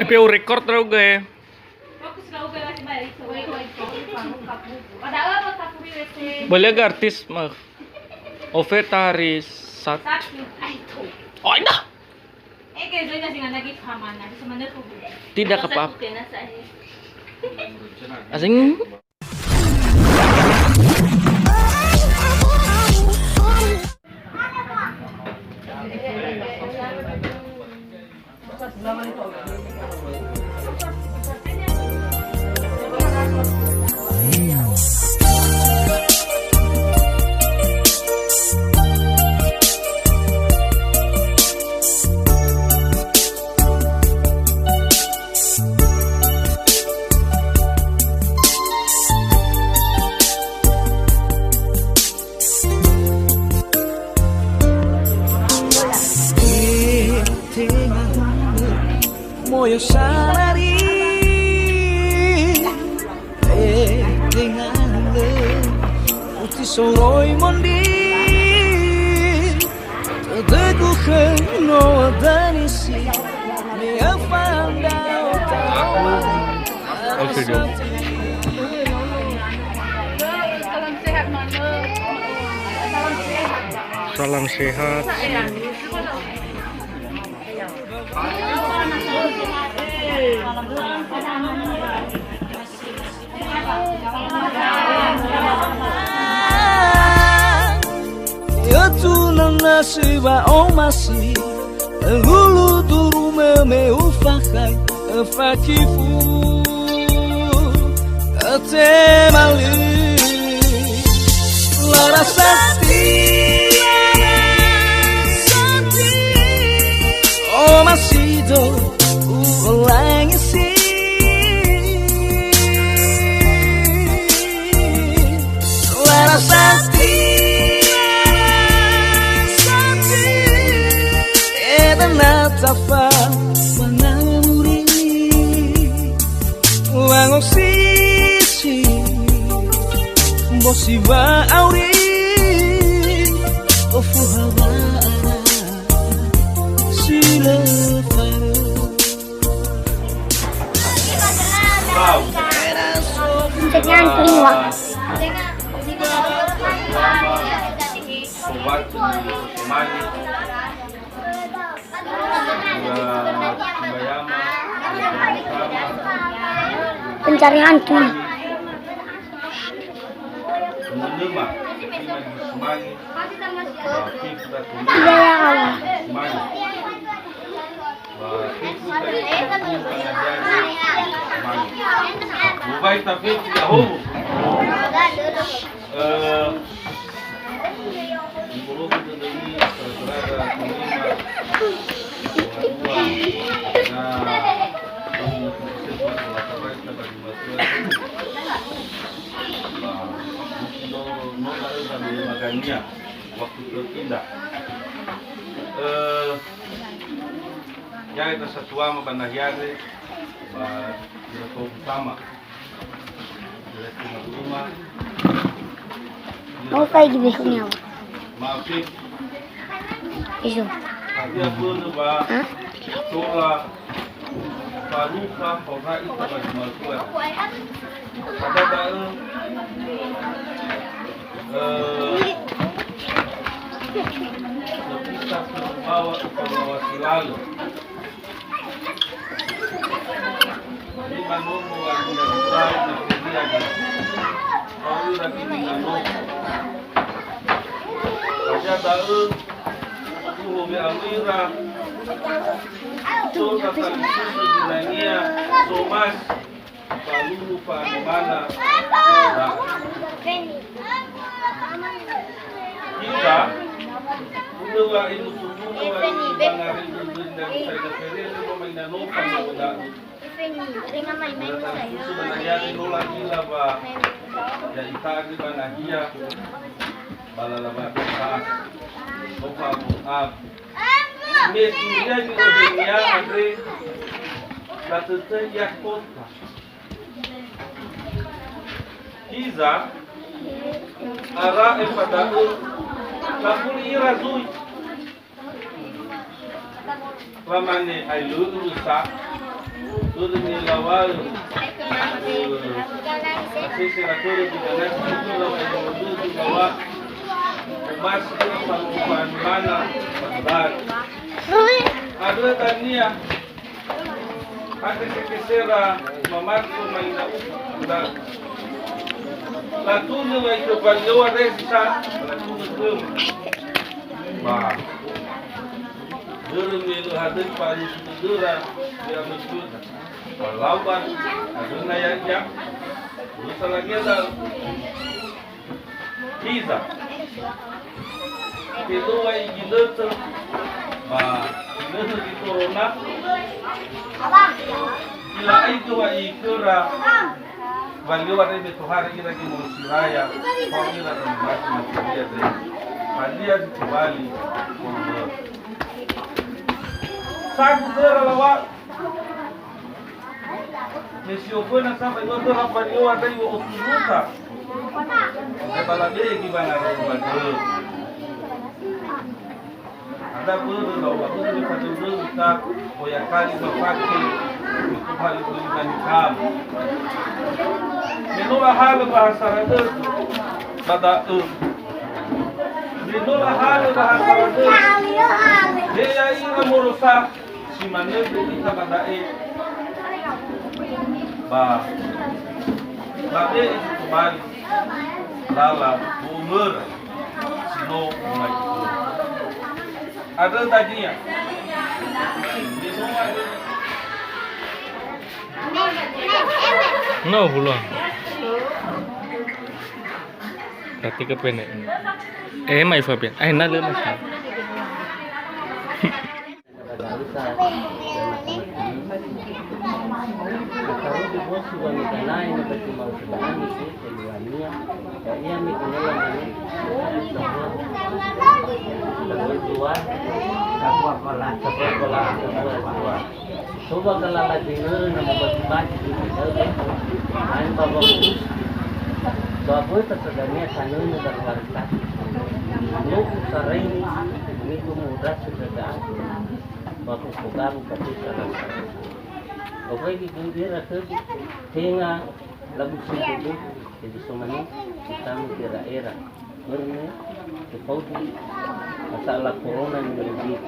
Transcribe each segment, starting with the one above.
PU record terus gue. Boleh gak artis mah? Ovetaris sat. Oh dah. Tidak apa-apa. Asing. Moyo salari dengan uti soroi mondi teguh no danisi me afanda Salam sehat. Yatuna nasiba omasi Ngulu duru me ufakai Fakifu Atemali Larasati Omasido Ulangisi Larasati Natafa Manamuri Wangok sisi Bosiba auri Ofuhabara Sila faru Jangan keluar. Pencarian tuh. Iya ya Allah. Waktu terpindah ya itu setua mabanahyari direktur utama direktur rumah Mau kayak gini punya. maafin Isu. dia pun ba tola paluka pora itu bagi maltua ada bae kita bawa pembawa silalu ini manomo lagi dan besar dan kemudian kalau lagi manomo aja tahu tuh be amira tuh kata itu dinania somas palu mana kita udah ilmu subuh lagi bangarin dari saya dari pemain nopan udah sebenarnya itu lagi lah pak jadi tadi banahia balalaba kita lupa maaf media di dunia Andre kata ya kota Kiza ara efadaul lakuli razui lamane ay lulu sa lulu ni lawal sisi na tulu di ganas itu lawan lulu di bawah mas pangkuan mana bar ada tania ada sekesera mamarko maina uda la tulu ay to palyo resisa la tulu ba Dulu melu hadir pagi sudura dia masuk lawan ada naya terus lagi ada Giza itu ay gilut ba gilut di corona ila itu ay kura valeu a rede torrar ira que mosiraya por ira da máquina dia de valia de vale por sabe era lawa Messi opona samba igual toda valeu a rede o tunuta de balade que vai na rede ada buru lawa buru de fazer buru tá foi a cali do faque itu vale buru da nikam Menula halo bahasa Arab pada Menula halo bahasa Arab dia ira murusa si manel kita pada ba itu kembali lala umur sino mulai ada tadinya No belum. Berarti kepenek. Mai Fabian. Na le mas. Coba kalau lagi nama bagi-bagi main bawa bus bawa tersedangnya sananya dan warga lu sering itu mudah sudah waktu program tapi sekarang oke gitu dia rasa hingga lagu sendiri jadi semuanya kita mikir era berne kepaudi masalah corona yang lebih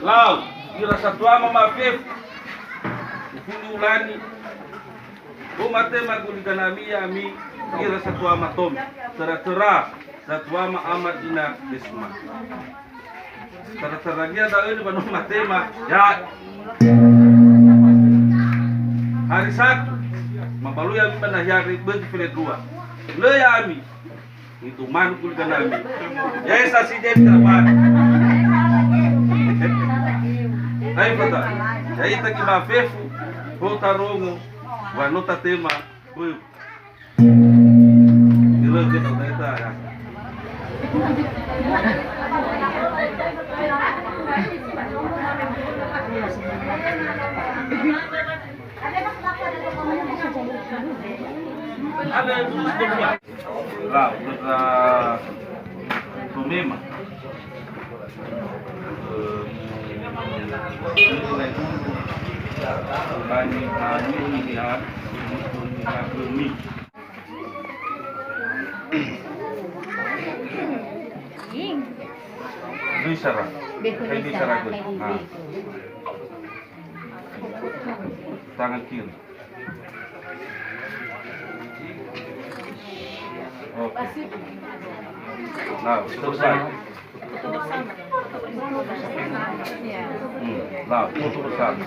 Lau, ira satwa mama pep. Fundi ulani. Umate maguliganamia mi ira satwa matom. Tera satwa ma amadina desma. Tera-teragia da ini banu matema ya. Hari Sabtu mabalu ya bana hari bagi pele dua. Le ya ami. Itu man guliganami. Ya esa si dia trabalho. Aí pata, aí tá que mafefu, volta rongo, vai nota tema, foi. Dilo que não tem tá. Ada tulis doa. Lá, para Tomema. Bani kami lihat bumi. Bicara, kayak bicara gue. Tangan kiri. Oke. Nah, selesai. Nah, foto bersama.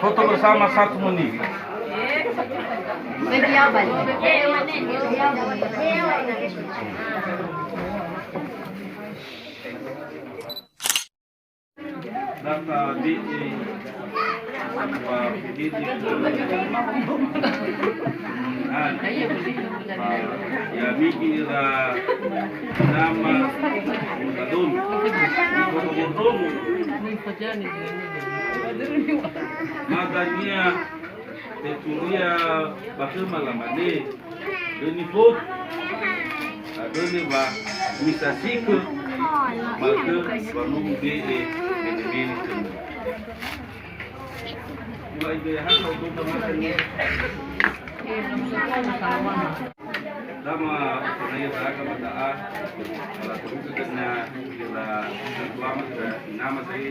Foto bersama 1 menit. Data di ya miki ira nama kadun foto makanya teturia bakal malamane ini foto dole ba misa siku maka baru dia beli tu. Mulai dia hanya untuk makan ni. Lama sebenarnya beragam masalah. Kalau terus kena kita selamat nama saya.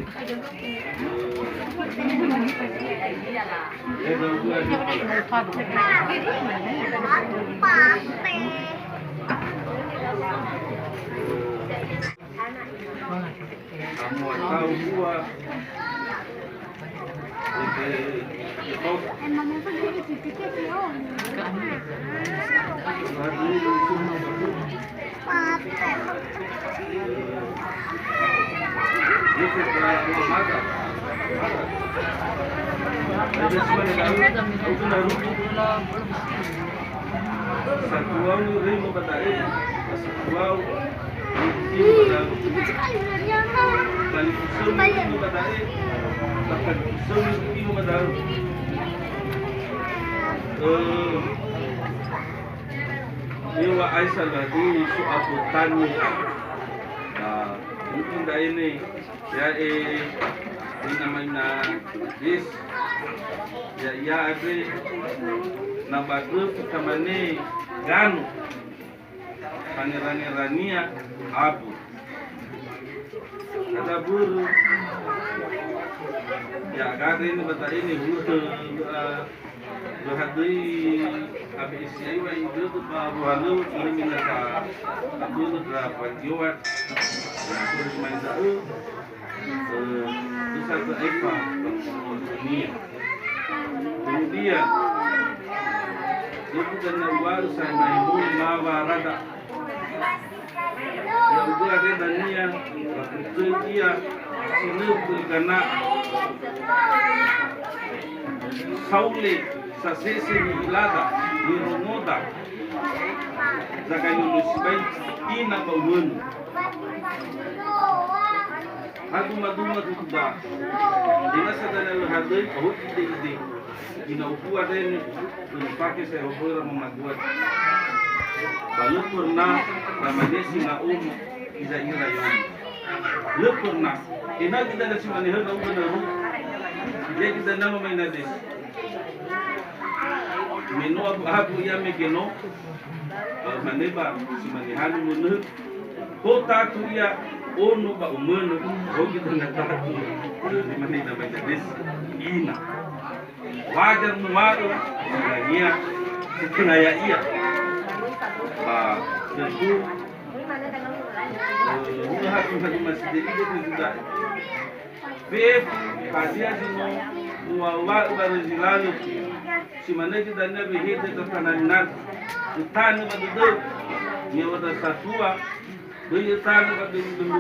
Kamu tahu gua. Iwa Aisyah lagi suatu tanya. Mungkin dah ini ya ini namanya dis ya ada nama grup sama ni Ganu Pangeran-Rania Abu ada buru ya kata ini bata ini buru berhadui habis siapa itu tu baru ini minta aku tu berapa jual terus main tahu itu satu Eva ini kemudian itu kena baru saya mahu mawarada yang itu ada dania itu dia sini kena saule sasese ni ilada ni romoda zakani nusibai ina bawun Haduma tuda dina sadana hadai bahut ide ina ukua den pakai saya hopora memaduat balu purna namanya singa ida ira yon lu purna ina kita nasi maniho na unaru dia kita nama main des menu abu ya megeno maneba si manihanu munu kota tu ya ono ba umano hogi tanda tatu di mana namanya des ina wajar numaru lagi setengah ya iya tentu ini hati masih jadi itu juga Beb hasia sino muawa ubarazilalu si mana kita nabi hete katanan utanu badudu ni wada satua doi utanu badudu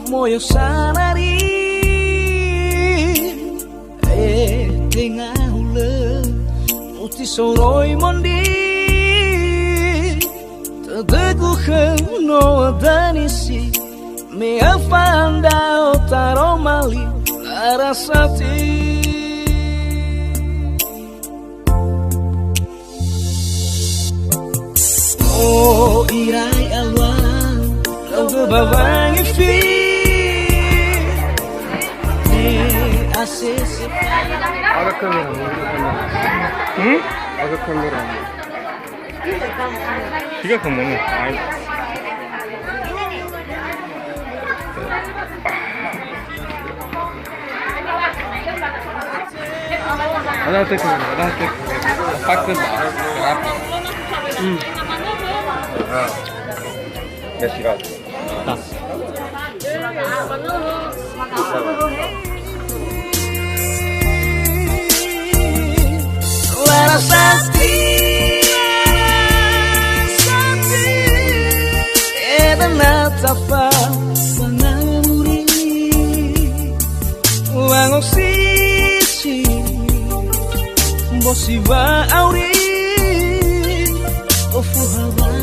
moyo sanari tengah hula uti soroi mondi teguh no danisi me afanda otaromali larasati oh irai alwan kau bebawangi fi asis Agak kamera. Agak kamera. Tiga kamu nih. Ada tek. Pakai berapa? Ya siap. Larasati Edana tapa Panamuri Wangok sisi Bosiba auri Ofu hawa